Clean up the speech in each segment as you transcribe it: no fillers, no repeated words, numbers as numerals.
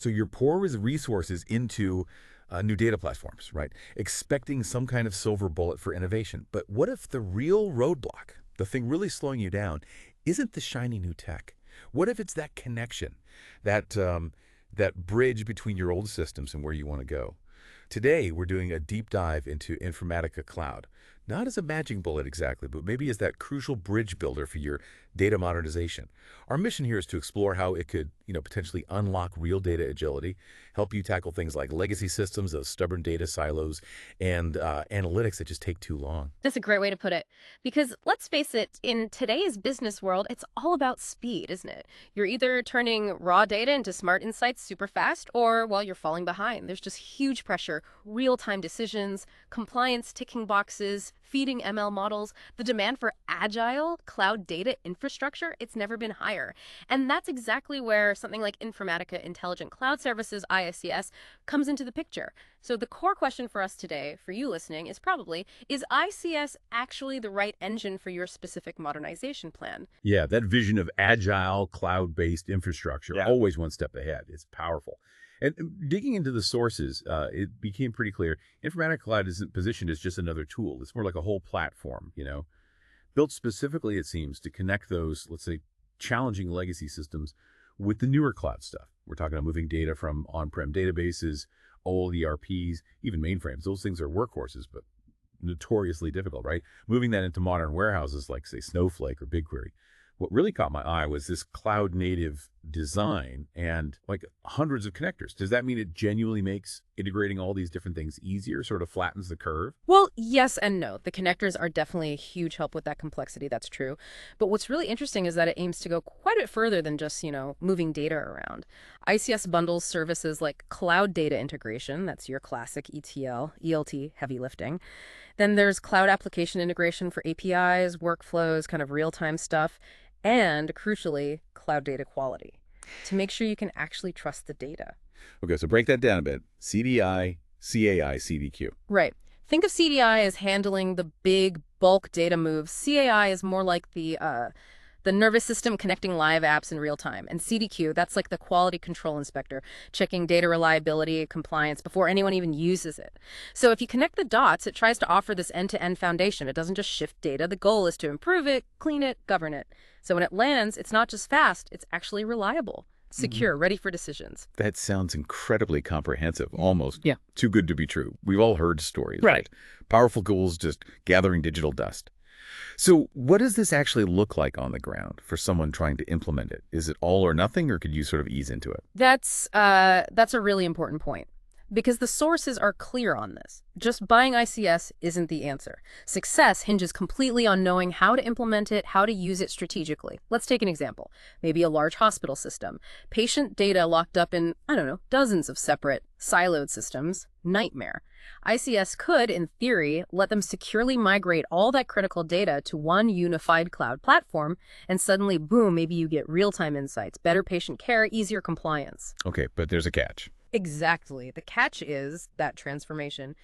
So you're pour resources into new data platforms, right? Expecting some kind of silver bullet for innovation. But what if the real roadblock, the thing really slowing you down, isn't the shiny new tech? What if it's that connection, that bridge between your old systems and where you want to go? Today, we're doing a deep dive into Informatica Cloud. Not as a magic bullet exactly, but maybe as that crucial bridge builder for your data modernization. Our mission here is to explore how it could, potentially unlock real data agility, help you tackle things like legacy systems, those stubborn data silos, and analytics that just take too long. That's a great way to put it. Because let's face it, in today's business world, it's all about speed, isn't it? You're either turning raw data into smart insights super fast, or, well, you're falling behind. There's just huge pressure, real-time decisions, compliance ticking boxes, feeding ML models. The demand for agile cloud data infrastructure, it's never been higher. And that's exactly where something like Informatica Intelligent Cloud Services, IICS, comes into the picture. So the core question for us today, for you listening, is probably, is ICS actually the right engine for your specific modernization plan? Yeah, that vision of agile, cloud-based infrastructure, Yeah. always one step ahead. It's powerful. And digging into the sources, it became pretty clear Informatica Cloud isn't positioned as just another tool. It's more like a whole platform, built specifically, it seems, to connect those, let's say, challenging legacy systems with the newer cloud stuff. We're talking about moving data from on-prem databases, old ERPs, even mainframes. Those things are workhorses, but notoriously difficult, right? Moving that into modern warehouses like, say, Snowflake or BigQuery. What really caught my eye was this cloud native design and like hundreds of connectors. Does that mean it genuinely makes integrating all these different things easier, sort of flattens the curve? Well, yes and no. The connectors are definitely a huge help with that complexity, that's true. But what's really interesting is that it aims to go quite a bit further than just, moving data around. ICS bundles services like cloud data integration, that's your classic ETL, ELT heavy lifting. Then there's cloud application integration for APIs, workflows, kind of real-time stuff, and crucially, cloud data quality to make sure you can actually trust the data. Okay, so break that down a bit. CDI, CAI, CDQ. Right. Think of CDI as handling the big bulk data moves. CAI is more like the nervous system connecting live apps in real time. And CDQ, that's like the quality control inspector, checking data reliability, compliance before anyone even uses it. So if you connect the dots, it tries to offer this end-to-end foundation. It doesn't just shift data. The goal is to improve it, clean it, govern it. So when it lands, it's not just fast, it's actually reliable, secure, ready for decisions. That sounds incredibly comprehensive, almost Yeah. too good to be true. We've all heard stories, Right. right? Powerful tools just gathering digital dust. So what does this actually look like on the ground for someone trying to implement it? Is it all or nothing, or could you sort of ease into it? That's a really important point. Because the sources are clear on this. Just buying ICS isn't the answer. Success hinges completely on knowing how to implement it, how to use it strategically. Let's take an example. Maybe a large hospital system. Patient data locked up in, dozens of separate siloed systems. Nightmare. ICS could, in theory, let them securely migrate all that critical data to one unified cloud platform, and suddenly, boom, maybe you get real-time insights, better patient care, easier compliance. Okay, but there's a catch. Exactly. The catch is that transformation.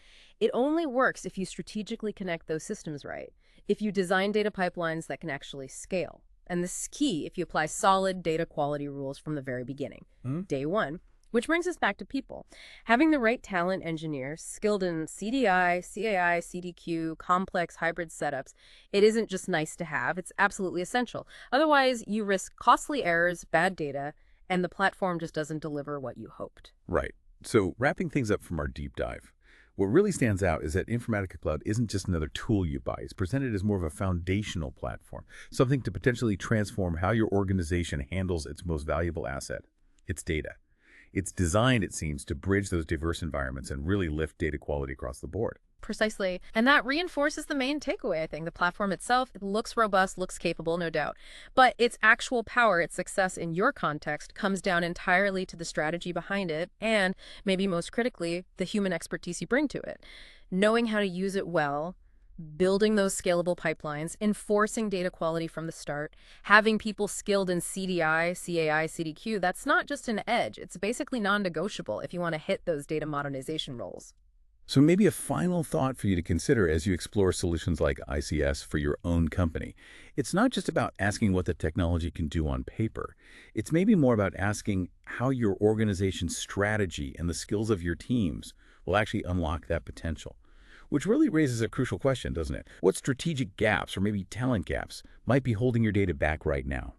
It only works if you strategically connect those systems right, if you design data pipelines that can actually scale. And this is key if you apply solid data quality rules from the very beginning, day one. Which brings us back to people. Having the right talent engineers skilled in CDI, CAI, CDQ, complex hybrid setups, it isn't just nice to have, it's absolutely essential. Otherwise, you risk costly errors, bad data, and the platform just doesn't deliver what you hoped. Right. So wrapping things up from our deep dive, what really stands out is that Informatica Cloud isn't just another tool you buy. It's presented as more of a foundational platform, something to potentially transform how your organization handles its most valuable asset, its data. It's designed, it seems, to bridge those diverse environments and really lift data quality across the board. Precisely. And that reinforces the main takeaway, I think. The platform itself, it looks robust, looks capable, no doubt. But its actual power, its success in your context, comes down entirely to the strategy behind it and, maybe most critically, the human expertise you bring to it. Knowing how to use it well, building those scalable pipelines, enforcing data quality from the start, having people skilled in CDI, CAI, CDQ, that's not just an edge. It's basically non-negotiable if you want to hit those data modernization roles. So maybe a final thought for you to consider as you explore solutions like ICS for your own company. It's not just about asking what the technology can do on paper. It's maybe more about asking how your organization's strategy and the skills of your teams will actually unlock that potential. Which really raises a crucial question, doesn't it? What strategic gaps or maybe talent gaps might be holding your data back right now?